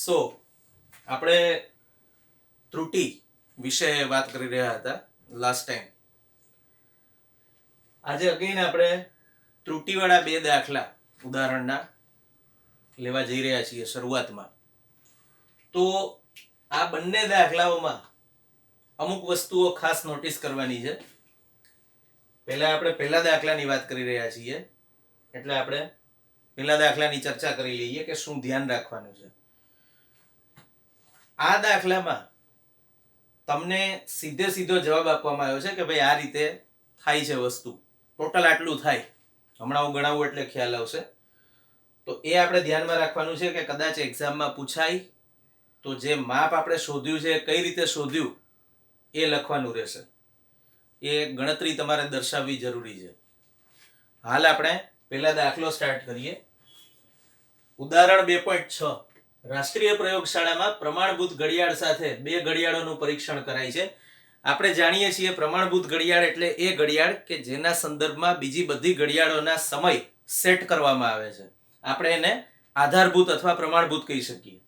સો આપણે ત્રુટિ વિશે વાત કરી રહ્યા હતા લાસ્ટ ટાઈમ. આજે અગેન આપણે ત્રુટિવાળા બે દાખલા ઉદાહરણના લેવા જઈ રહ્યા છીએ શરૂઆતમાં. તો આ બંને દાખલાઓમાં અમુક વસ્તુઓ ખાસ નોટિસ કરવાની છે. પહેલા આપણે પહેલા દાખલાની વાત કરી રહ્યા છીએ, એટલે આપણે પહેલા દાખલાની ચર્ચા કરી લઈએ કે શું ધ્યાન રાખવાનું છે. આ દાખલામાં તમને સીધો જવાબ આપવામાં આવ્યો છે કે ભાઈ આ રીતે થાય છે વસ્તુ, ટોટલ આટલું થાય. હમણાં હું ગણાવું એટલે ખ્યાલ આવશે. તો એ આપણે ધ્યાનમાં રાખવાનું છે કે કદાચ એક્ઝામમાં પૂછાય તો જે માપ આપણે શોધ્યું છે કઈ રીતે શોધ્યું એ લખવાનું રહેશે. એ ગણતરી તમારે દર્શાવવી જરૂરી છે. હાલ આપણે પહેલા દાખલો સ્ટાર્ટ કરીએ. ઉદાહરણ 2.6 રાષ્ટ્રીય પ્રયોગશાળામાં પ્રમાણભૂત ઘડિયાળ સાથે બે ઘડિયાળોનું પરીક્ષણ કરાય છે. આપણે જાણીએ છીએ પ્રમાણભૂત ઘડિયાળ એટલે એ ઘડિયાળ કે જેના સંદર્ભમાં બીજી બધી ઘડિયાળોના સમય સેટ કરવામાં આવે છે. આપણે એને આધારભૂત અથવા પ્રમાણભૂત કહી શકીએ.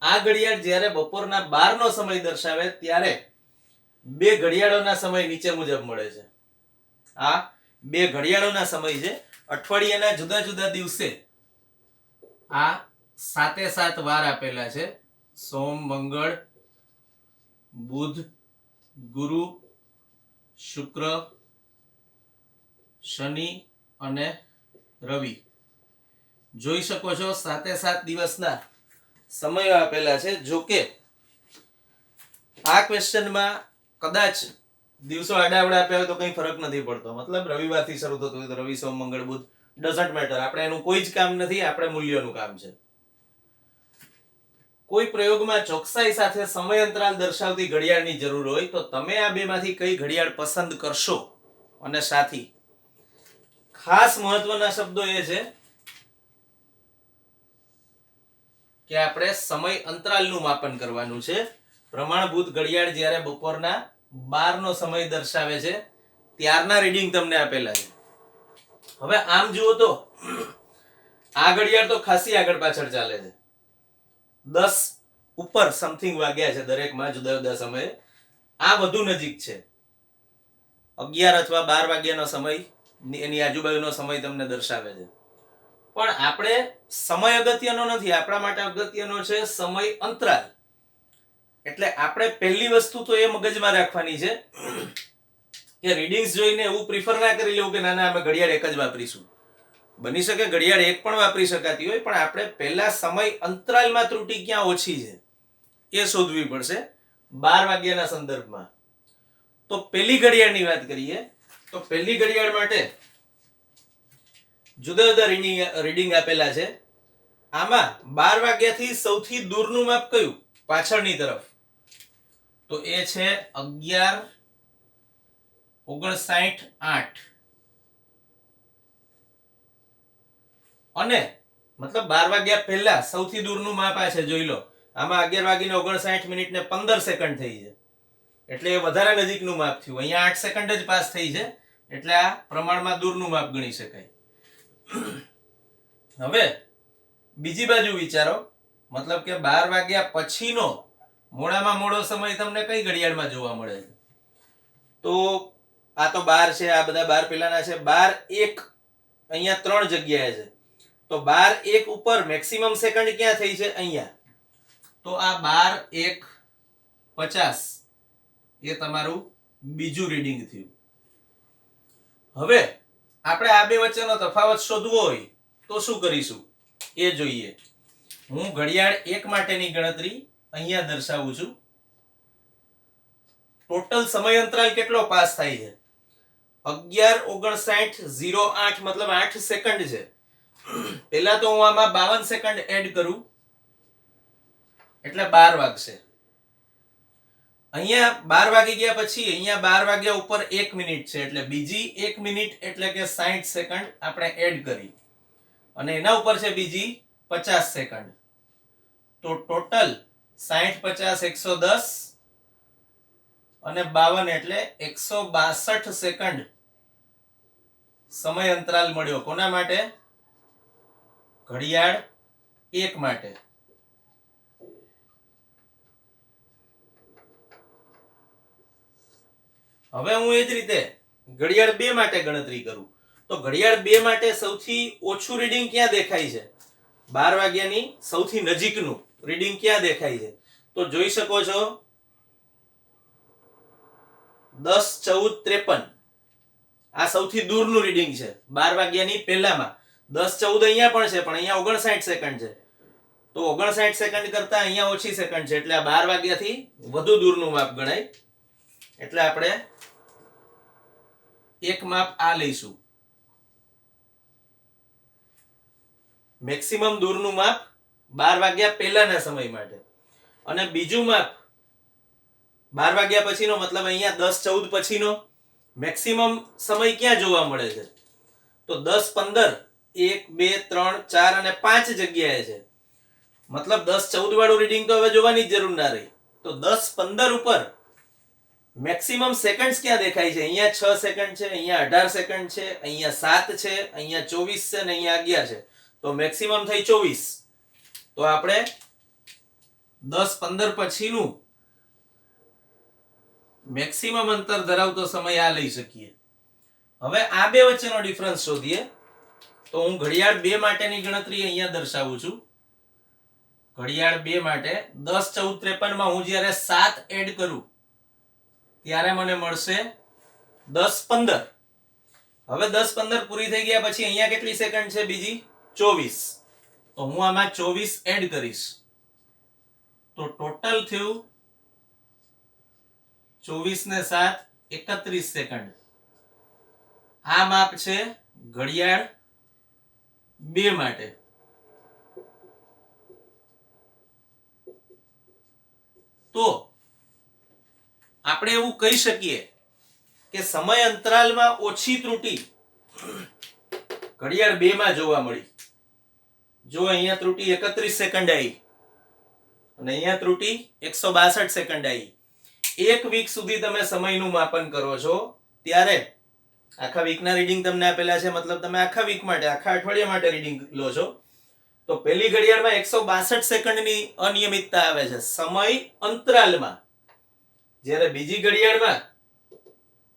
આ ઘડિયાળ જ્યારે બપોરના 12 નો સમય દર્શાવે ત્યારે બે ઘડિયાળોના સમય નીચે મુજબ મળે છે. આ બે ઘડિયાળોના સમય છે. અઠવાડિયાના જુદા જુદા દિવસે આ 7 વાર આપેલા છે. સોમ, મંગળ, બુધ, ગુરુ, શુક્ર, શનિ અને રવિ. જોઈ શકો છો 7 દિવસના સમયો આપેલા છે. જો કે આ ક્વેશ્ચનમાં કદાચ દિવસો આડાવડા આપ્યા હોય તો કંઈ ફરક નથી પડતો. મતલબ રવિવારથી શરૂ થતું હોય તો રવિ, સોમ, મંગળ, બુધ, ડઝન્ટ મેટર. આપણે એનું કોઈ જ કામ નથી, આપણે મૂલ્યોનું કામ છે. કોઈ પ્રયોગમાં ચોકસાઈ સાથે સમય અંતરાલ દર્શાવતી ઘડિયાળની જરૂર હોય તો તમે આ બેમાંથી કઈ ઘડિયાળ પસંદ કરશો અને સાથી? ખાસ મહત્વના શબ્દો એ છે કે આપણે સમય અંતરાલનું માપન કરવાનું છે. પ્રમાણભૂત ઘડિયાળ જ્યારે બપોરના 12 નો સમય દર્શાવે છે ત્યારના રીડિંગ તમને આપેલા છે. હવે આમ જુઓ તો આ ઘડિયાળ તો ખાસી આગળ પાછળ ચાલે છે. 10 ઉપર સમથિંગ વાગ્યા છે દરેકમાં જુદા જુદા સમયે. આ વધુ નજીક છે. 11 અથવા 12 વાગ્યાનો સમય એની આજુબાજુનો સમય તમને દર્શાવે છે. પણ આપણે સમય અગત્યનો નથી, આપણા માટે અગત્યનો છે સમય અંતરાલ. એટલે આપણે પહેલી વસ્તુ તો એ મગજમાં રાખવાની છે કે રીડિંગ્સ જોઈને એવું પ્રિફર ના કરી લેવું કે ના અમે ઘડિયાળ એક જ વાપરીશું. બની શકે ઘડિયાળ એક પણ વાપરી શકાતી હોય, પણ આપણે પહેલા સમય અંતરાલમાં ત્રુટિ ક્યાં ઓછી છે એ શોધવી પડશે 12 વાગ્યાના સંદર્ભમાં. તો પહેલી ઘડિયાળની વાત કરીએ તો પહેલી ઘડિયાળ માટે જુદા જુદા રીડિંગ આપેલા છે. આમાં 12 વાગ્યાથી સૌથી દૂરનું માપ કયું? પાછળની તરફ. તો એ છે 11:59:08. અને મતલબ 12 વાગ્યા પહેલા સૌથી દૂરનું માપ આ છે. જોઈ લો, આમાં 11:59 ને 15 સેકન્ડ થઈ છે, એટલે એ વધારે નજીકનું માપ થયું. અહીંયા 8 સેકન્ડ જ પાસ થઈ છે, એટલે આ પ્રમાણમાં દૂરનું માપ ગણી શકાય. હવે બીજી બાજુ વિચારો, મતલબ કે 12 વાગ્યા પછીનો મોડામાં મોડો સમય તમને કઈ ઘડિયાળમાં જોવા મળે છે? તો આ તો 12 છે, આ બધા 12 પેલાના છે. 12:01 અહીંયા 3 જગ્યાએ છે. તો 12:01 ઉપર મેક્સિમમ સેકન્ડ ક્યાં થઈ છે? અહીંયા. તો આ 12:01:50 એ તમારું બીજું રીડિંગ થયું. હવે આપણે આ બે વચ્ચેનો તફાવત શોધવો હોય તો શું કરીશું એ જોઈએ. હું ઘડિયાળ 1 માટેની ગણતરી અહીંયા દર્શાવું છું. ટોટલ સમય અંતરાલ કેટલો પાસ થાય છે? 11:59:08 મતલબ 8 સેકન્ડ છે. પહેલા તો હું આમાં 52 સેકન્ડ એડ કરું એટલે 12 વાગશે. અહીંયા 12 વાગી ગયા પછી અહીંયા 12 વાગ્યા ઉપર 1 મિનિટ છે, એટલે બીજી 1 મિનિટ એટલે કે 60 સેકન્ડ આપણે એડ કરી, અને એના ઉપર છે બીજી 50 સેકન્ડ. તો ટોટલ 60, 50, 110 અને 52 એટલે 162 સેકન્ડ સમય અંતરાલ મળ્યો. કોના માટે? ઘડિયાળ 1 માટે. હવે હું એ જ રીતે ઘડિયાળ 2 માટે ગણતરી કરું તો ઘડિયાળ 2 માટે સૌથી ઓછું રીડિંગ ક્યાં દેખાય છે? 12 વાગ્યાની સૌથી નજીકનું રીડિંગ ક્યાં દેખાય છે? તો જોઈ શકો છો 10:14:53 આ સૌથી દૂરનું રીડિંગ છે 12 વાગ્યાની પહેલામાં. 10:14 અહીંયા પણ છે, પણ અહીંયા 59 સેકન્ડ છે. તો 59 સેકન્ડ કરતા અહીંયા ઓછી સેકન્ડ છે, એટલે આ 12 વાગ્યાથી વધુ દૂરનું માપ ગણાય. એટલે આપણે એક માપ આ લઈશું. મેક્સિમમ દૂરનું માપ 12 વાગ્યા પહેલાના સમય માટે. અને બીજું માપ 12 વાગ્યા પછીનો, મતલબ અહીંયા 10:14 પછીનો મેક્સિમમ સમય ક્યાં જોવા મળે છે? તો 10:15 1 2 3 4 અને 5 જગ્યાએ છે. મતલબ 10:14 વાળું રીડિંગ તો હવે જોવાની જ જરૂર ના રહી. તો 10:15 ઉપર મેક્સિમમ સેકન્ડ્સ ક્યાં દેખાય છે? અહીંયા 6 સેકન્ડ છે, અહીંયા 18 સેકન્ડ છે, અહીંયા 7 છે, અહીંયા 24 છે અને અહીંયા 11 છે. તો મેક્સિમમ થઈ 24. તો આપણે 10:15 પછીનું મેક્સિમમ અંતર ધરાવતો સમય આ લઈ શકીએ. હવે આ બે વચ્ચેનો ડિફરન્સ શોધીએ. તો હું ઘડિયાળ 2 માટેની ગણતરી અહીંયા દર્શાવું છું. ઘડિયાળ 2 માટે 10:14:53 માં હું જ્યારે 7 એડ કરું ત્યારે મને મળશે 10:15. હવે 10:15 પૂરી થઈ ગયા પછી અહીંયા કેટલી સેકન્ડ છે? બીજી 24. તો હું આમાં 24 એડ કરીશ તો ટોટલ થયું 24 ને 7 31 સેકન્ડ. આ માપ છે ઘડિયાળ 2 માટે. તો આપણે એવું કહી શકીએ કે સમય અંતરાલમાં ઓછી ત્રુટિ ઘડિયાળ 2 માં જોવા મળી. જો અહીંયા ત્રુટિ 31 સેકન્ડ આવી અને અહીંયા ત્રુટિ 162 સેકન્ડ આવી. એક વીક સુધી તમે સમયનું માપન કરો છો ત્યારે આખા વીકના રીડિંગ તમને આપેલા છે, મતલબ તમે આખા વીક માટે, આખા અઠવાડિયા માટે રીડિંગ લો છો. તો પહેલી ઘડિયાળમાં 162 સેકન્ડની અનિયમિતતા આવે છે સમય અંતરાલમાં, જ્યારે બીજી ઘડિયાળમાં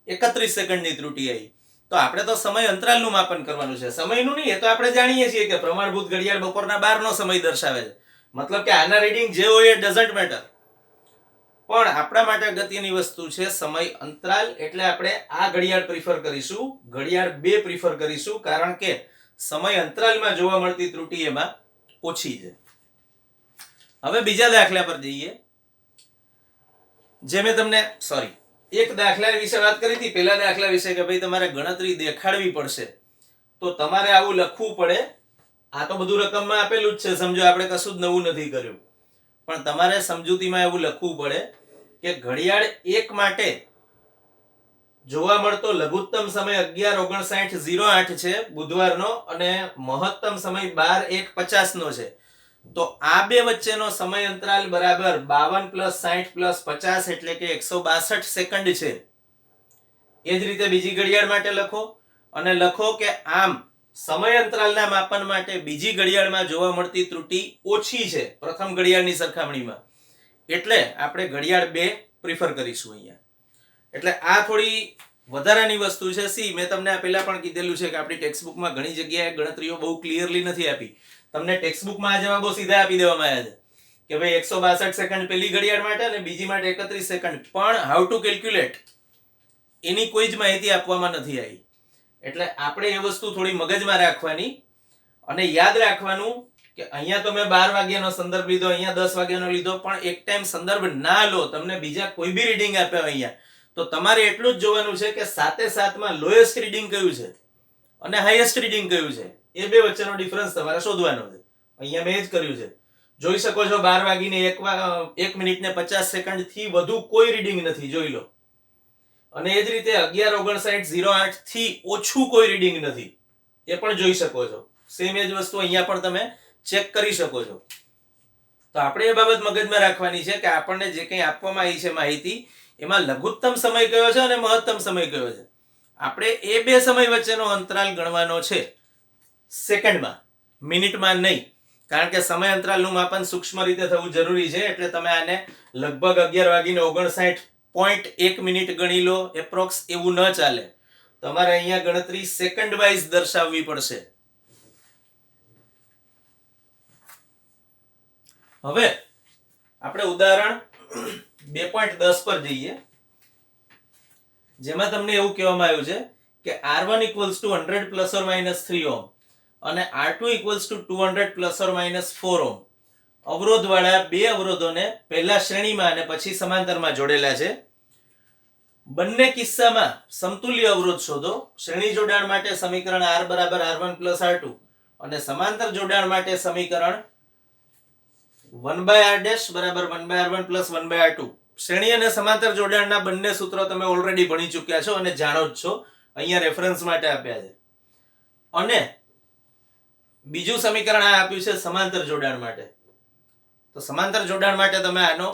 31 સેકન્ડની ત્રુટિ આવી. તો આપણે તો સમય અંતરાલનું માપન કરવાનું છે, સમયનું નહીં. એ તો આપણે જાણીએ છીએ કે પ્રમાણભૂત ઘડિયાળ બપોરના 12 નો સમય દર્શાવે છે, મતલબ કે આના રીડિંગ જે હોય એ ડઝન્ટ મેટર. પણ આપણા માટે અગત્યની વસ્તુ છે સમય અંતરાલ. એટલે આપણે આ ઘડિયાળ પ્રિફર કરીશું, ઘડિયાળ 2 પ્રિફર કરીશું, કારણ કે સમય અંતરાલમાં જોવા મળતી ત્રુટિ એમાં ઓછી છે. હવે બીજા દાખલા પર જઈએ. જે મેં તમને એક દાખલા વિશે વાત કરી હતી, પહેલા દાખલા વિશે, કે ભાઈ તમારે ગણતરી દેખાડવી પડશે તો તમારે આવું લખવું પડે. આ તો બધું રકમમાં આપેલું જ છે, સમજો, આપણે કશું જ નવું નથી કર્યું. પણ તમારે સમજૂતીમાં એવું લખવું પડે કે ઘડિયાળ 1 માટે જોવા મળતો લઘુત્તમ સમય 11:59:08 છે બુધવારનો અને મહત્તમ સમય 12:1:50 નો છે. તો આ બે વચ્ચેનો સમય અંતરાલ બરાબર 52 + 60 + 50 એટલે કે 162 સેકન્ડ છે. એ જ રીતે બીજી ઘડિયાળ માટે લખો અને લખો કે આમ સમય અંતરાલના માપન માટે બીજી ઘડિયાળમાં જોવા મળતી ત્રુટિ ઓછી છે પ્રથમ ઘડિયાળની સરખામણીમાં. એટલે આપણે ઘડિયાળ 2 પ્રિફર કરીશું અહીંયા. એટલે આ થોડી વધારાની વસ્તુ છે. મેં તમને આ પહેલા પણ કીધેલું છે કે આપણી ટેક્સ્ટબુકમાં ઘણી જગ્યાએ ગણતરીઓ બહુ ક્લિયરલી નથી આપી. તમને ટેક્સ્ટબુકમાં આ જવાબો સીધા આપી દેવામાં આવ્યા છે કે ભાઈ 162 સેકન્ડ પહેલી ઘડિયાળ માટે અને બીજી માટે 31 સેકન્ડ. પણ હાઉ ટુ કેલ્ક્યુલેટ એની કોઈ જ માહિતી આપવામાં નથી આવી. એટલે આપણે એ વસ્તુ થોડી મગજમાં રાખવાની અને યાદ રાખવાનું કે અહીંયા તો મેં 12 વાગ્યાનો સંદર્ભ લીધો, અહીંયા 10 વાગ્યાનો લીધો, પણ એક ટાઈમ સંદર્ભ ના લો. તમને બીજા કોઈ બી રીડિંગ આપ્યા અહીંયા તો તમારે એટલું જ જોવાનું છે કે 7 માં લોએસ્ટ રીડિંગ કયું છે અને હાઈએસ્ટ રીડિંગ કયું છે. એ બે વચ્ચેનો ડિફરન્સ તમારે શોધવાનો છે. અહીંયા મેં જ કર્યું છે. જોઈ શકો છો 12 વાગીને 1 મિનિટ ને 50 સેકન્ડ થી વધુ કોઈ રીડિંગ નથી, જોઈ લો. અને એ જ રીતે 11:59:08 થી ઓછું કોઈ રીડિંગ નથી, એ પણ જોઈ શકો છો. સેમ એ જ વસ્તુ અહીંયા પણ તમે ચેક કરી શકો છો. તો આપણે એ બાબત મગજમાં રાખવાની છે કે આપણને જે કંઈ આપવામાં આવી છે માહિતી એમાં લઘુત્તમ સમય કયો છે અને મહત્તમ સમય કયો છે. આપણે એ બે સમય વચ્ચેનો અંતરાલ ગણવાનો છે સેકન્ડમાં, મિનિટમાં નહીં. કારણ કે સમય અંતરાલનું માપન સૂક્ષ્મ રીતે થવું જરૂરી છે. એટલે તમે આને લગભગ 11:59 0.1 મિનિટ ગણી લો એપ્રોક્સ, એવું ન ચાલે. તમારે અહીંયા ગણતરી સેકન્ડ વાઇઝ દર્શાવવી પડશે. હવે આપણે ઉદાહરણ 2.10 પર જઈએ, જેમાં તમને એવું કહેવામાં આવ્યું છે કે R1 = 100 ± 3 ઓહ્મ અને R2 = 200 ± 4 ઓહ્મ અવરોધ વાળા બે અવરોધોને પહેલા શ્રેણીમાં અને પછી સમાંતરમાં જોડેલા છે. બંને કિસ્સામાં સમતુલ્ય અવરોધ શોધો. શ્રેણી જોડાણ માટે સમીકરણ R = R1 + R2 અને સમાંતર જોડાણ માટે સમીકરણ 1/R' = 1/R1 + 1/R2. શ્રેણી અને સમાંતર જોડાણના બંને સૂત્રો તમે ઓલરેડી ભણી ચૂક્યા છો અને જાણો જ છો. અહીંયા રેફરન્સ માટે આપ્યા છે. અને બીજું સમીકરણ આ આપ્યું છે સમાંતર જોડાણ માટે. તો સમાંતર જોડાણ માટે તમે આનો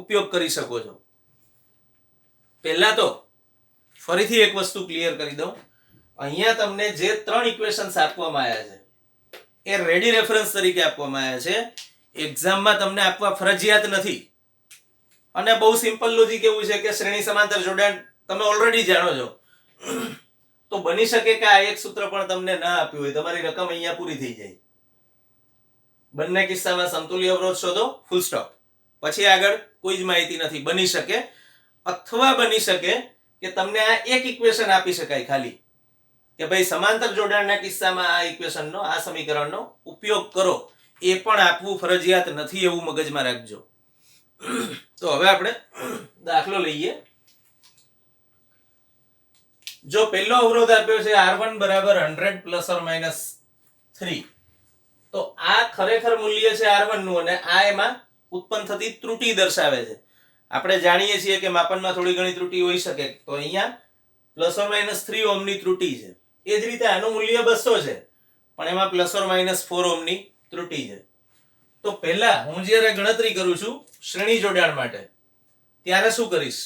ઉપયોગ કરી શકો છો. પહેલા તો ફરીથી એક વસ્તુ ક્લિયર કરી દઉં. અહીંયા તમને જે 3 ઇક્વેશન્સ આપવામાં આવ્યા છે એ રેડી રેફરન્સ તરીકે આપવામાં આવ્યા છે. એક્ઝામમાં તમને આપવા ફરજિયાત નથી. અને બહુ સિમ્પલ લોજિક એવું છે કે શ્રેણી સમાંતર જોડાણ તમે ઓલરેડી જાણો છો. તો બની શકે કે આ એક સૂત્ર પણ તમને ના આપ્યું હોય, તમારી રકમ અહીંયા પૂરી થઈ જાય. બંને કિસ્સામાં સમતુલ્ય અવરોધ શોધો, ફૂલ સ્ટોપ. પછી આગળ કોઈ જ માહિતી નથી. બની શકે અથવા બની શકે કે તમને આ એક ઇક્વેશન આપી શકાય ખાલી કે ભાઈ સમાંતર જોડાણના કિસ્સામાં આ ઇક્વેશનનો, આ સમીકરણનો ઉપયોગ કરો. એ પણ આપવું ફરજિયાત નથી, એવું મગજમાં રાખજો. તો હવે આપણે દાખલો લઈએ. જો પહેલો અવરોધ આપ્યો છે R1 = 100 ± 3, તો આ ખરેખર મૂલ્ય છે R1 નું અને આ એમાં ઉત્પન્ન થતી ત્રુટી દર્શાવે છે. આપણે જાણીએ છીએ કે માપનમાં થોડી ઘણી ત્રુટી હોઈ શકે. તો અહીંયા ±3 ઓહ્મની ત્રુટી છે. એ જ રીતે આનું મૂલ્ય 200 છે પણ એમાં ±4 ઓહ્મની ત્રુટી છે. તો પહેલા હું જ્યારે ગણતરી કરું છું શ્રેણી જોડાણ માટે, ત્યારે શું કરીશ?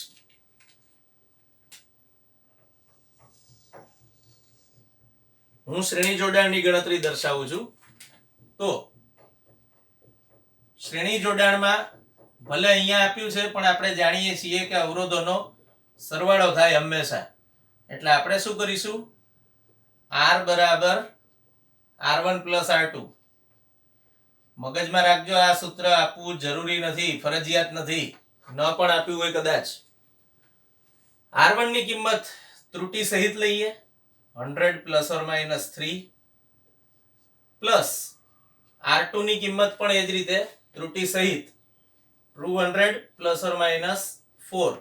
હું શ્રેણી જોડાણની ગણતરી દર્શાવું છું. તો શ્રેણી જોડાણમાં ભલે અહીંયા આપ્યું છે પણ આપણે જાણીએ છીએ કે અવરોધોનો સરવાળો થાય હંમેશા. એટલે આપણે શું કરીશું? R = R1 + R2. મગજમાં રાખજો, આ સૂત્ર આપવું જરૂરી નથી, ફરજિયાત નથી. ન પણ આપ્યું હોય કદાચ. R1 ની કિંમત ત્રુટી સહિત લઈએ, 100 ± 3, પ્લસ R2 ની કિંમત પણ એ જ રીતે ત્રુટી સહિત 200 ± 4.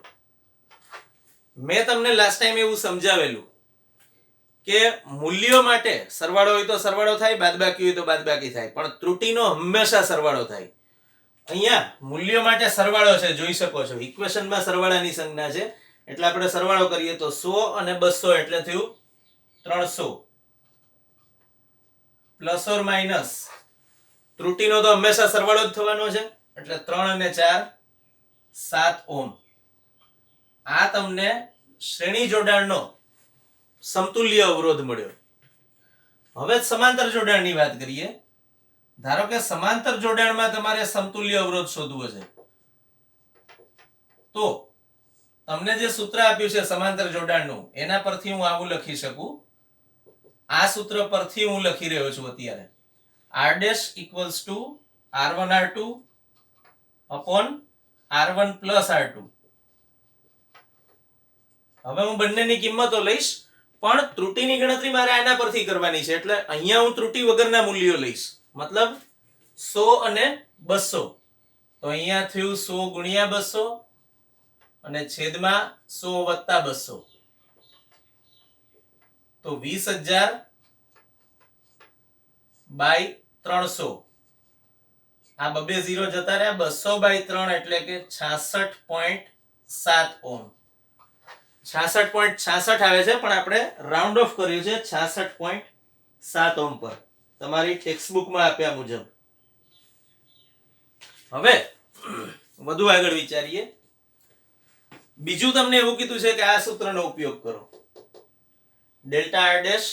મેં તમને લાસ્ટ ટાઈમ એવું સમજાવેલું કે મૂલ્યો માટે સરવાળો હોય તો સરવાળો થાય, બાદબાકી હોય તો બાદબાકી થાય, પણ ત્રુટીનો હંમેશા સરવાળો થાય. અહીંયા મૂલ્યો માટે સરવાળો છે, જોઈ શકો છો. ઇક્વેશનમાં સરવાળાની સંજ્ઞા છે એટલે આપણે સરવાળો કરીએ તો 100 અને 200 એટલે થયું 300. પ્લસ ઓર માઇનસ ત્રુટીનો તો હંમેશા સરવાળો જ થવાનો છે એટલે 3 અને 4 7 ઓહ્મ. આ તમને શ્રેણી જોડાણનો સમતુલ્ય અવરોધ મળ્યો. હવે સમાંતર જોડાણની વાત કરીએ. ધારો કે સમાંતર જોડાણમાં તમારે સમતુલ્ય અવરોધ શોધવો છે, તો તમને જે સૂત્ર આપ્યું છે સમાંતર જોડાણનું, એના પરથી હું આવું લખી શકું. આ સૂત્ર પરથી હું લખી રહ્યો છું અત્યારે. R' = R1 R2 upon R1 + R2. હવે હું બંનેની કિંમતો લઈશ પણ ત્રુટીની ગણતરી મારે આના પરથી કરવાની છે એટલે અહીંયા હું ત્રુટી વગરના મૂલ્યો લઈશ. મતલબ 100 અને 200. તો અહીંયા થયું 100 × 200 અને છેદમાં 100 + 200. તો 20,000 / 300. આ બબે 0 જતા રહ્યા. 200/3 એટલે કે 66.7 ઓહ્મ. 66.66 આવે છે પણ આપણે રાઉન્ડ ઓફ કર્યું છે 66.7 ઓહ્મ પર, તમારી ટેક્સ્ટબુકમાં આપ્યા મુજબ. હવે વધુ આગળ વિચારીએ. બીજું તમને એવું કીધું છે કે આ સૂત્રનો ઉપયોગ કરો. ΔR',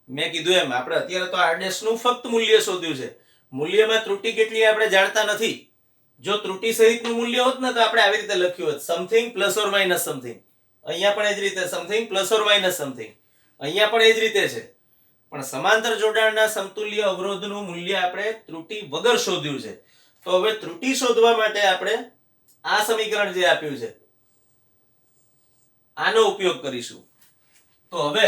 મેં કીધું એમ આપણે અત્યારે તો R' નું ફક્ત મૂલ્ય શોધ્યું છે. મૂલ્યમાં ત્રુટી કેટલી આપણે જાણતા નથી. જો ત્રુટી સહિતનું મૂલ્ય હોત ને તો આપણે આવી રીતે લખ્યું હોત something plus or minus something. અહીંયા પણ એ જ રીતે something plus or minus something. અહીંયા પણ એ જ રીતે છે. પણ સમાંતર જોડાણના સમતુલ્ય અવરોધનું મૂલ્ય આપણે ત્રુટી વગર શોધ્યું છે. તો હવે ત્રુટી શોધવા માટે આપણે આ સમીકરણ જે આપ્યું છે આનો ઉપયોગ કરીશું. તો હવે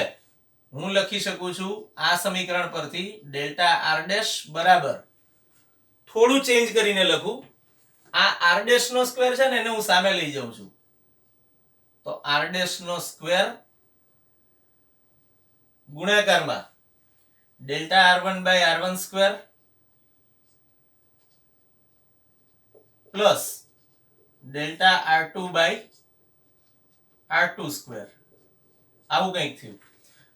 હું લખી શકું છું આ સમીકરણ પરથી ડેલ્ટા આર ડેશ બરાબર, થોડું ચેન્જ કરીને લખું, આ આર ડેશ નો સ્ક્વેર છે ને એને હું સામે લઈ જાઉં છું. તો આર ડેશ નો સ્ક્વેર ગુણાકારમાં delta r1 by r1 square plus delta r2 by r2 square, આવું કંઈક થયું.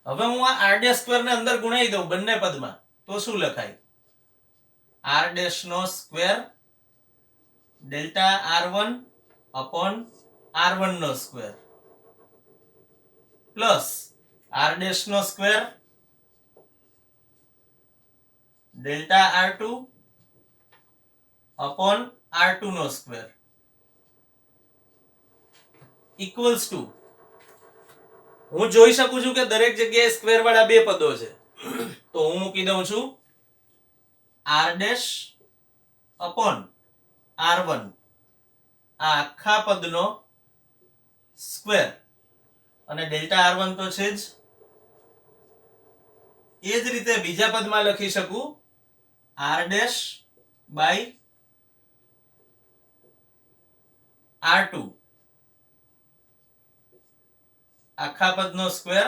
હવે હું આ r ડેશ સ્ક્વેર ને અંદર ગુણાઈ દઉં બંને પદમાં, તો શું લખાય? r ડેશ નો square delta r1 upon r1 નો સ્ક્વેર પ્લસ r ડેશ નો square delta r2 upon r2 નો સ્ક્વેર ઇક્વલ્સ ટુ, હું જોઈ શકું છું કે દરેક જગ્યાએ સ્ક્વેર વાળા બે પદો છે, તો હું મૂકી દઉં છું r ડેશ અપોન r1 આ આખા પદનો સ્ક્વેર અને ડેલ્ટા r1 તો છે જ. એ જ રીતે બીજા પદમાં લખી શકું r ડેશ બાય r2 આખા પદનો સ્ક્વેર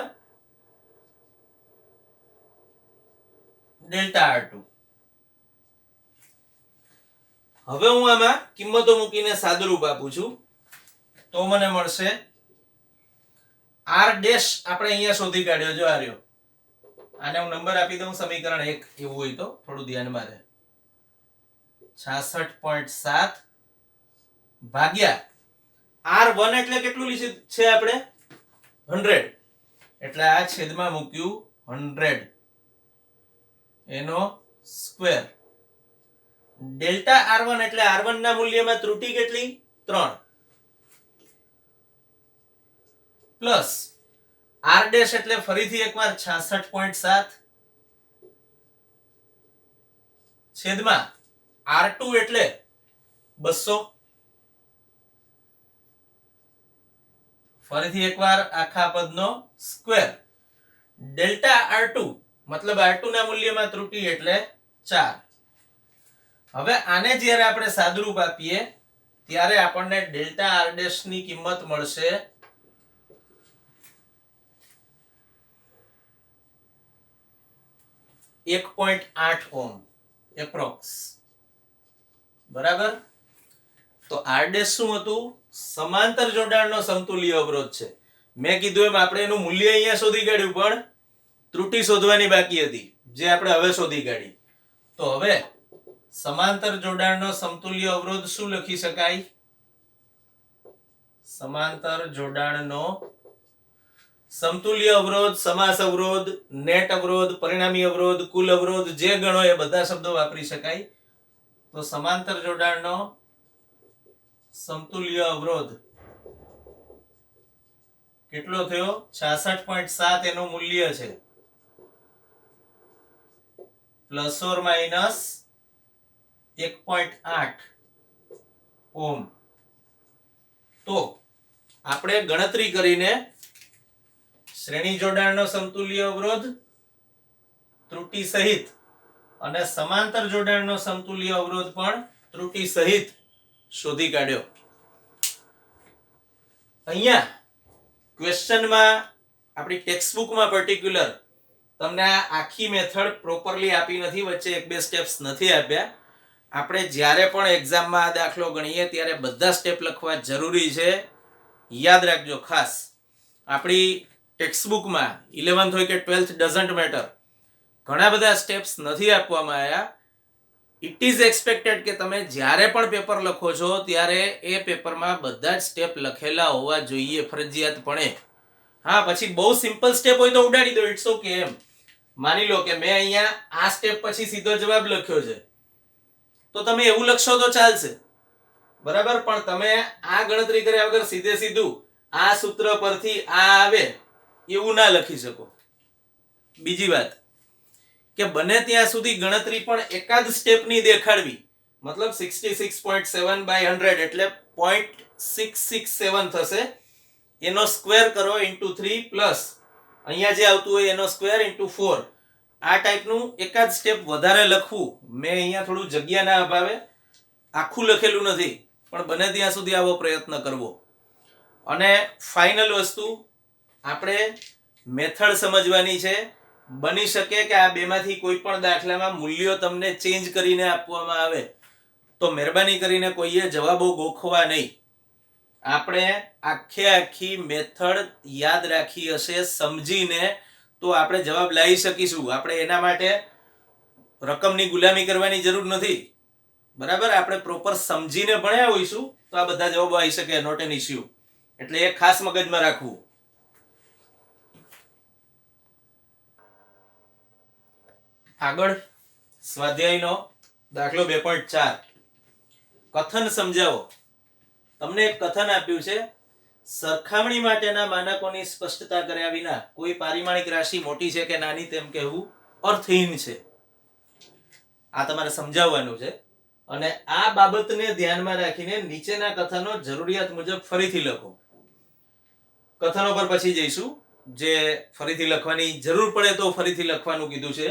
ડેલ્ટા r2. હવે હું આમાં કિંમતો મૂકીને સાદુરૂપ આપું છું તો મને મળશે r ડેશ આપણે અહીંયા શોધી કાઢ્યો, જો આ રહ્યો, આને હું નંબર આપી દઉં સમીકરણ 1 એવું હોય તો થોડું ધ્યાનમાં રહે. 66.7 ભાગ્યા r1 એટલે કેટલું લીધું છે આપણે? 100, એટલે આ છેદમાં મૂક્યું 100 એનો સ્ક્વેર. ડેલ્ટા r1 એટલે r1 ના મૂલ્યમાં ત્રુટી કેટલી? 3 પ્લસ r ડેશ એટલે ફરીથી એકવાર 66.7 છેદમાં r2 એટલે 200, ફરીથી એકવાર આખા પદનો સ્ક્વેર. ડેલ્ટા r2 મતલબ r2 ના મૂલ્યમાં ત્રુટી એટલે 4. હવે આને જ્યારે આપણે સાદુરૂપ આપીએ ત્યારે આપણને ડેલ્ટા r ડેશ ની કિંમત મળશે 1.8 ઓહ્મ એપ્રોક્સ, બરાબર. તો r ડેશ શું હતું? સમાંતર જોડાણનો સમતુલ્ય અવરોધ છે. મેં કીધું એમ આપણે એનું મૂલ્ય અહીંયા શોધી કાઢ્યું, પણ ત્રુટી શોધવાની બાકી હતી જે આપણે હવે શોધી કાઢી. તો હવે સમાંતર જોડાણનો સમતુલ્ય અવરોધ શું લખી શકાય? સમાંતર જોડાણનો સમતુલ્ય અવરોધ, સમાસ અવરોધ, નેટ અવરોધ, પરિણામી અવરોધ, કુલ અવરોધ, જે ગણો એ બધા શબ્દો વાપરી શકાય. તો સમાંતર જોડાણનો સમતુલ્ય અવરોધ કેટલો થયો? 66.7 એનું મૂલ્ય છે, પ્લસ ઓર માઇનસ 1.8 ઓહ્મ. તો આપણે ગણતરી કરીને શ્રેણી જોડાણનો સમતુલ્ય અવરોધ ત્રુટી સહિત અને સમાંતર જોડાણનો સમતુલ્ય અવરોધ પણ ત્રુટી સહિત શોધી કાઢ્યો. અહીંયા ક્વેશ્ચનમાં આપણી ટેક્સ્ટબુકમાં પર્ટિક્યુલર તમને આ આખી મેથડ પ્રોપરલી આપી નથી, વચ્ચે એક બે સ્ટેપ્સ નથી આપ્યા. આપણે જ્યારે પણ એક્ઝામમાં આ દાખલો ગણીએ ત્યારે બધા સ્ટેપ લખવા જરૂરી છે. યાદ રાખજો ખાસ, આપણી ટેક્સ્ટબુકમાં 11th હોય કે 12th ડઝન્ટ મેટર, ઘણા બધા સ્ટેપ્સ નથી આપવામાં આવ્યા. ઇટ ઇઝ એક્સપેક્ટેડ કે તમે જ્યારે પણ પેપર લખો છો ત્યારે એ પેપરમાં બધા જ સ્ટેપ લખેલા હોવા જોઈએ ફરજિયાતપણે. હા, પછી બહુ સિમ્પલ સ્ટેપ હોય તો ઉડાડી દો, ઇટ્સ ઓકે. એમ માની લો કે મેં અહીંયા આ સ્ટેપ પછી સીધો જવાબ લખ્યો છે, તો તમે એવું લખશો તો ચાલશે. બરાબર, પણ તમે આ ગણતરી કર્યા વગર સીધે સીધું આ સૂત્ર પરથી આ આવે એવું ના લખી શકો. બીજી વાત કે બને ત્યાં સુધી ગણતરી પણ એકાદ સ્ટેપની દેખાડવી. મતલબ 66.7 બાય 100 એટલે 0.667 થશે. એનો સ્ક્વેર કરો ઇન્ટુ 3 પ્લસ અહીંયા જે આવતું હોય એનો સ્ક્વેર ઇન્ટુ 4. આ ટાઈપનું એકાદ સ્ટેપ વધારે લખવું. મેં અહીંયા થોડું જગ્યાના અભાવે આખું લખેલું નથી, પણ બને ત્યાં સુધી આવો પ્રયત્ન કરવો. અને ફાઇનલ વસ્તુ આપણે મેથડ સમજવાની છે. બની શકે કે આ બેમાંથી કોઈ પણ દાખલામાં મૂલ્યો તમને ચેન્જ કરીને આપવામાં આવે, તો મહેરબાની કરીને કોઈએ જવાબો ગોખવા નહીં. આપણે આખી મેથડ યાદ રાખી હશે, સમજીને તો આપણે જવાબ લાવી શકીશું. આપણે એના માટે રકમની ગુલામી કરવાની જરૂર નથી. બરાબર, આપણે પ્રોપર સમજીને ભણ્યા હોઈશું તો આ બધા જવાબો આવી શકે, નોટ એન ઇશ્યુ. એટલે એ ખાસ મગજમાં રાખવું. આગળ સ્વાધ્યાયનો દાખલો 2.4 કથન સમજાવો. તમને એક કથન આપ્યું છે, સરખામણી માટેના માનકોની સ્પષ્ટતા કર્યા વિના કોઈ પારિમાણિક રાશિ મોટી છે કે નાની તેમ કહેવું અર્થહીન છે. આ તમારે સમજાવવાનું છે. અને આ બાબતને ધ્યાનમાં રાખીને નીચેના કથનો જરૂરિયાત મુજબ ફરીથી લખો. કથનો પર પછી જઈશું, જે ફરીથી લખવાની જરૂર પડે તો ફરીથી લખવાનું કીધું છે.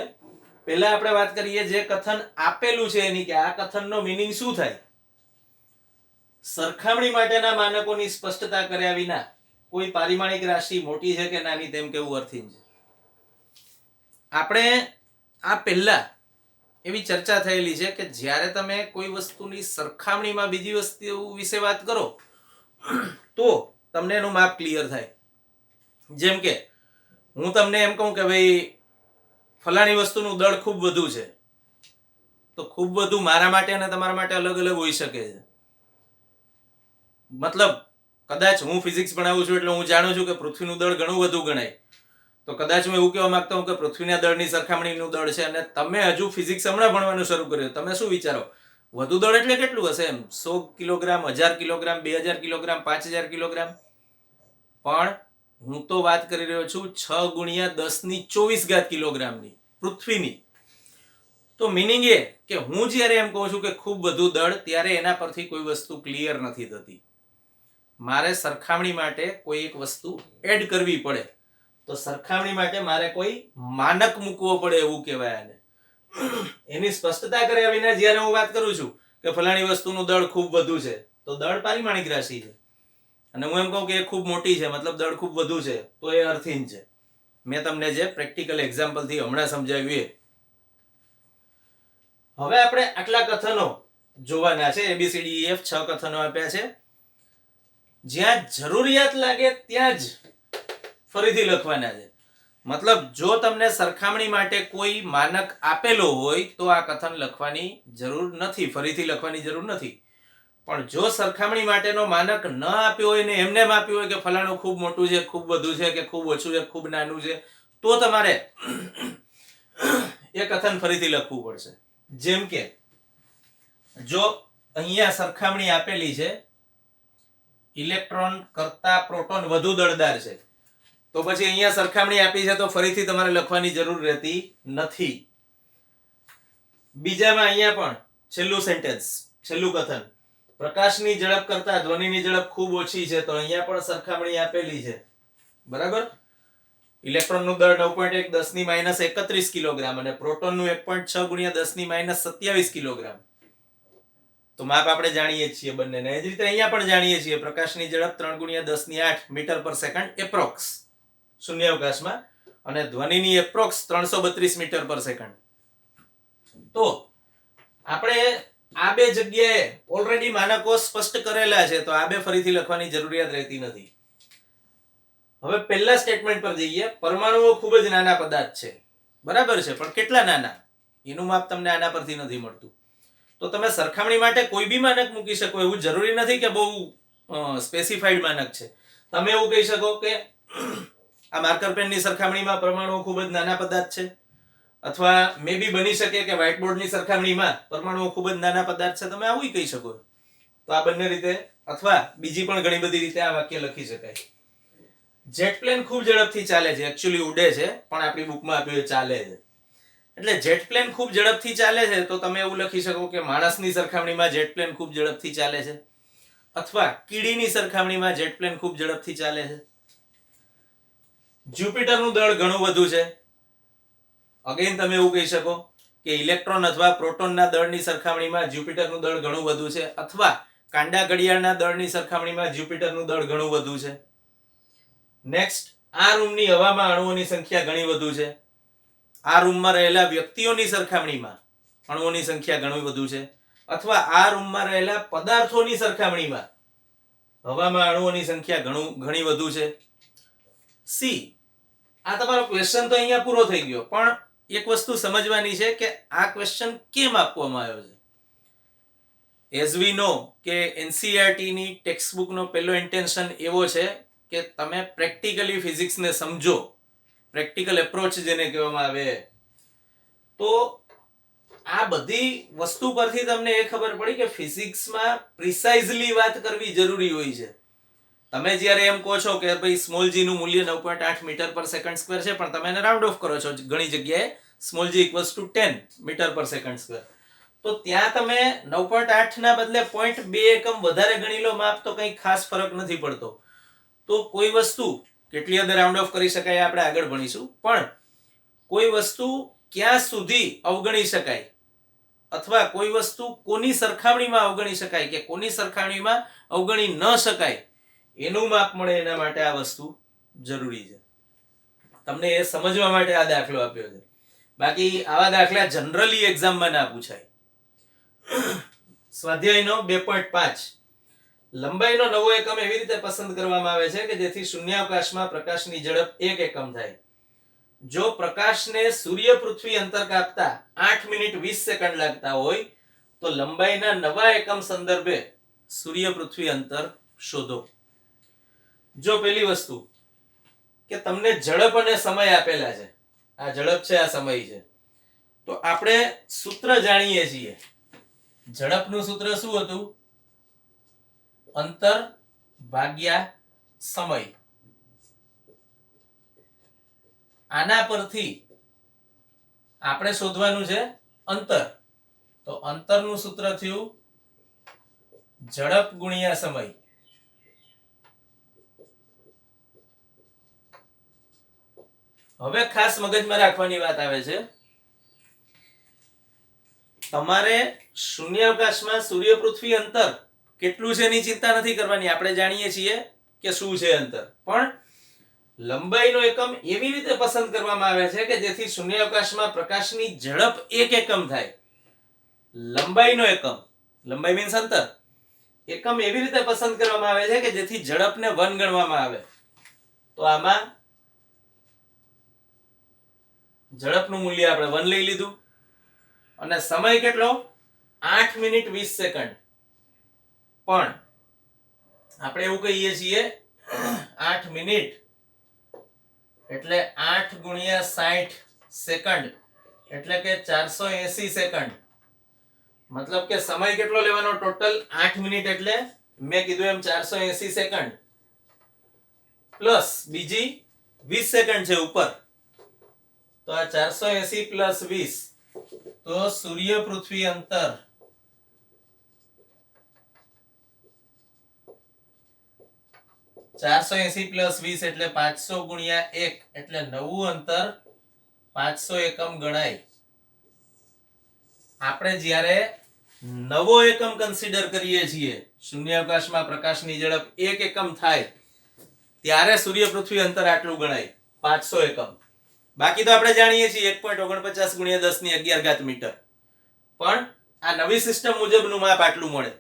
પહેલા આપણે વાત કરીએ જે કથન આપેલું છે એની, કે આ કથનનો મીનિંગ શું થાય. સરખામણી માટેના માનકોની સ્પષ્ટતા કર્યા વિના કોઈ પારિમાણિક રાશિ મોટી છે કે નાની તેમ કેવું અર્થહીન છે. આપણે આ પહેલા એવી ચર્ચા થયેલી છે કે જ્યારે તમે કોઈ વસ્તુની સરખામણીમાં બીજી વસ્તુ વિશે વાત કરો તો તમને એનું માપ ક્લિયર થાય. જેમ કે હું તમને એમ કહું કે ભાઈ ફલાણી વસ્તુનું દળ ખૂબ વધુ છે, તો ખૂબ વધુ મારા માટે અને તમારા માટે અલગ અલગ હોઈ શકે છે. મતલબ કદાચ હું ફિઝિક્સ ભણાવું છું એટલે હું જાણું છું કે પૃથ્વીનું દળ ઘણું વધુ ગણાય, તો કદાચ હું એવું કહેવા માંગતો હું કે પૃથ્વીના દળની સરખામણીનું દળ છે. અને તમે હજુ ફિઝિક્સ હમણાં ભણવાનું શરૂ કર્યું, તમે શું વિચારો વધુ દળ એટલે કેટલું હશે? એમ 100 કિલોગ્રામ, 1000 કિલોગ્રામ, 2000 કિલોગ્રામ, 5000 કિલોગ્રામ. પણ હું તો વાત કરી રહ્યો છું 6 ગુણ્યા 10⁻24 કિલોગ્રામની પૃથ્વીની. તો મિનિંગ એ કે હું જ્યારે એમ કહું છું કે ખૂબ વધુ દળ, ત્યારે એના પરથી કોઈ વસ્તુ ક્લિયર નથી થતી. મારે સરખામણી માટે કોઈ એક વસ્તુ એડ કરવી પડે, તો સરખામણી માટે મારે કોઈ માનક મૂકવો પડે એવું કહેવાય આને. એની સ્પષ્ટતા કર્યા વિના જ્યારે હું વાત કરું છું કે ફલાણી વસ્તુનું દળ ખૂબ વધુ છે, તો દળ પારિમાણિક રાશિ છે. અને હું એમ કહું કે એ ખૂબ મોટી છે, મતલબ દળ ખૂબ વધુ છે, તો એ અર્થહીન છે. મેં તમને જે પ્રેક્ટિકલ એક્ઝામ્પલ થી હમણાં સમજાવ્યું એ. હવે આપણે આટલા કથનો જોવાના છે. ABCDEF 6 કથનો આપ્યા છે. જ્યાં જરૂરિયાત લાગે ત્યાં જ ફરીથી લખવાના છે. મતલબ જો તમને સરખામણી માટે કોઈ માનક આપેલો હોય તો આ કથન લખવાની જરૂર નથી, ફરીથી લખવાની જરૂર નથી. પણ જો સરખામણી માટેનો માનક ન આપ્યો હોય ને એમને આપ્યું હોય કે ફલાણું ખૂબ મોટું છે, ખૂબ વધુ છે, કે ખૂબ ઓછું છે, ખૂબ નાનું છે, તો તમારે એ કથન ફરીથી લખવું પડશે. જેમ કે જો અહીંયા સરખામણી આપેલી છે, ઇલેક્ટ્રોન કરતા પ્રોટોન વધુ દળદાર છે, તો પછી અહીંયા સરખામણી આપી છે તો ફરીથી તમારે લખવાની જરૂર રહેતી નથી. બીજામાં અહીંયા પણ છેલ્લું સેન્ટેન્સ, છેલ્લું કથન, પ્રકાશની ઝડપ કરતા ધ્વનિની ઝડપ ખૂબ ઓછી છે, તો અહીંયા પણ સરખામણી આપેલી છે. બરાબર, ઇલેક્ટ્રોનનું દળ 9.1 10⁻31 કિલોગ્રામ અને પ્રોટોનનું 1.6 ગુણ્યા 10⁻27 કિલોગ્રામ. તો માપ આપણે જાણીએ છીએ બંનેને. એ જ રીતે અહીંયા પણ જાણીએ છીએ પ્રકાશની ઝડપ 3 ગુણ્યા 10⁸ મીટર પર સેકન્ડ એપ્રોક્સ શૂન્યાવકાશમાં, અને ધ્વનિની એપ્રોક્સ 332 મીટર પર સેકન્ડ. તો આપણે આ બે જગ્યાએ ઓલરેડી માનકો સ્પષ્ટ કરેલા છે, તો આ બે ફરીથી લખવાની જરૂરિયાત રહેતી નથી. હવે પહેલા સ્ટેટમેન્ટ પર જઈએ. પરમાણુઓ ખૂબ જ નાના પદાર્થ છે. બરાબર છે, પણ કેટલા નાના એનું માપ તમને આના પરથી નથી મળતું. તો તમે સરખામણી માટે કોઈ બી માનક મૂકી શકો, એવું જરૂરી નથી કે બહુ સ્પેસિફાઈડ માનક છે. તમે એવું કહી શકો કે આ માર્કર પેનની સરખામણીમાં પરમાણુઓ ખૂબ જ નાના પદાર્થ છે, અથવા મે બી બની શકે કે વ્હાઇટ બોર્ડની સરખામણીમાં પરમાણુઓ ખૂબ જ નાના પદાર્થ છે. તમે આવું કહી શકો. તો આ બંને રીતે અથવા બીજી પણ ઘણી બધી રીતે આ વાક્ય લખી શકાય. જેટ પ્લેન ખૂબ ઝડપથી ચાલે છે, એકચ્યુઅલી ઉડે છે પણ આપણી બુકમાં આપ્યું ચાલે છે. એટલે જેટ પ્લેન ખૂબ ઝડપથી ચાલે છે તો તમે એવું લખી શકો કે માણસની સરખામણીમાં જેટ પ્લેન ખૂબ ઝડપથી ચાલે છે, અથવા કીડીની સરખામણીમાં જેટ પ્લેન ખૂબ ઝડપથી ચાલે છે. જ્યુપિટરનું દળ ઘણું વધુ છે. અગેન તમે એવું કહી શકો કે ઇલેક્ટ્રોન અથવા પ્રોટોનના દળની સરખામણીમાં જ્યુપિટરનું દળ ઘણું વધુ છે, અથવા કાંડા ઘડિયાળના દળની સરખામણીમાં જ્યુપિટરનું દળ ઘણું વધુ છે. નેક્સ્ટ, આ રૂમની હવામાં અણુઓની સંખ્યા ઘણી વધુ છે. આ રૂમમાં રહેલા વ્યક્તિઓની સરખામણીમાં અણુઓની સંખ્યા ઘણી વધુ છે, અથવા આ રૂમમાં રહેલા પદાર્થોની સરખામણીમાં હવામાં અણુઓની સંખ્યા ઘણી વધુ છે. સી, આ તમારો ક્વેશ્ચન તો અહીંયા પૂરો થઈ ગયો, પણ એક વસ્તુ સમજવાની છે કે આ ક્વેશ્ચન કેમ આપવામાં આવ્યો છે. એઝ વી નો કે એનસીઈઆરટી ની ટેક્સ્ટ બુક નો પહેલો ઇન્ટેન્શન એવો છે કે તમે પ્રેક્ટિકલી ફિઝિક્સને સમજો, પ્રેક્ટિકલ એપ્રોચ જેને કહેવામાં આવે. તો આ બધી વસ્તુ પરથી તમને એ ખબર પડી કે ફિઝિક્સમાં પ્રિસાઇઝલી વાત કરવી જરૂરી હોય છે. તમે જ્યારે એમ કહો છો કે ભાઈ સ્મોલ જી નું મૂલ્ય 9.8 મીટર પર સેકન્ડ સ્ક્વેર છે, પણ તમે એને રાઉન્ડ ઓફ કરો છો ઘણી જગ્યાએ small g equals to 10 metre પર સેકન્ડ સ્ક્વેર, તો ત્યાં તમે 9.8 ના બદલે 0.2 એકમ વધારે ગણી લો માપ, તો કંઈ ખાસ ફરક નથી પડતો. તો કોઈ વસ્તુ કેટલી હદે રાઉન્ડ ઓફ કરી શકાય આપણે આગળ ભણીશું, પણ કોઈ વસ્તુ ક્યાં સુધી અવગણી શકાય અથવા કોઈ વસ્તુ કોની સરખામણીમાં અવગણી શકાય કે કોની સરખામણીમાં અવગણી ન શકાય એનું માપ મળે એના માટે આ વસ્તુ જરૂરી છે. તમને એ સમજવા માટે આ દાખલો આપ્યો છે. બાકી આવા દાખલા જનરલી એક્ઝામમાં ના પૂછાય. સ્વાધ્યાયનો 2.5, લંબાઈનો નવો એકમ એવી રીતે પસંદ કરવામાં આવે છે કે જેથી શૂન્યાવકાશમાં પ્રકાશની ઝડપ 1 એકમ થાય. જો પ્રકાશને સૂર્ય પૃથ્વી અંતર કાપતા 8 મિનિટ 20 સેકન્ડ લાગતા હોય તો લંબાઈના નવા એકમ સંદર્ભે સૂર્ય પૃથ્વી અંતર શોધો. જો પેલી વસ્તુ કે તમને ઝડપ અને સમય આપેલા છે, આ ઝડપ છે, આ સમય છે, તો આપણે સૂત્ર જાણીએ છીએ. ઝડપનું સૂત્ર શું હતું? અંતર ભાગ્યા સમય. આના પરથી આપણે શોધવાનું છે અંતર, તો અંતરનું સૂત્ર થયું ઝડપ ગુણ્યા સમય. હવે ખાસ મગજમાં રાખવાની વાત આવે છે, તમારે શૂન્યાવકાશમાં સૂર્ય પૃથ્વી અંતર કેટલું છે એની ચિંતા નથી કરવાની. આપણે જાણીએ છીએ કે શું છે અંતર, પણ લંબાઈનો એકમ એવી રીતે પસંદ કરવામાં આવે છે કે જેથી શૂન્યાવકાશમાં પ્રકાશની ઝડપ 1 એકમ થાય. લંબાઈનો એકમ, લંબાઈ મીન્સ અંતર, એકમ એવી રીતે પસંદ કરવામાં આવે છે કે જેથી ઝડપને 1 ગણવામાં આવે. તો આમાં ઝડપનું મૂલ્ય આપણે 1 લઈ લીધું, અને સમય કેટલો? 8 મિનિટ 20 સેકન્ડ. પણ આપણે એવું કહીએ છીએ 8 મિનિટ એટલે 8 ગુણ્યા 60 સેકન્ડ એટલે કે 480 સેકન્ડ. મતલબ કે સમય કેટલો લેવાનો ટોટલ? 8 મિનિટ એટલે મેં કીધું એમ 480 સેકન્ડ પ્લસ બીજી 20 સેકન્ડ છે ઉપર, તો આ 480 પ્લસ 20, તો સૂર્ય પૃથ્વી અંતર 480 પ્લસ 20 એટલે 500 ગુણ્યા 1 એટલે નવું અંતર 500 એકમ ગણાય. આપણે જ્યારે નવો એકમ કન્સિડર કરીએ છીએ, શૂન્યાવકાશમાં પ્રકાશની ઝડપ 1 એકમ થાય ત્યારે સૂર્ય પૃથ્વી અંતર આટલું ગણાય, 500 એકમ. બાકી તો આપણે જાણીએ છીએ 1.49 ગુણ્યા 10 ની 11 ઘાત મીટર, પણ આ નવી સિસ્ટમ મુજબનું માપ આટલું મળે.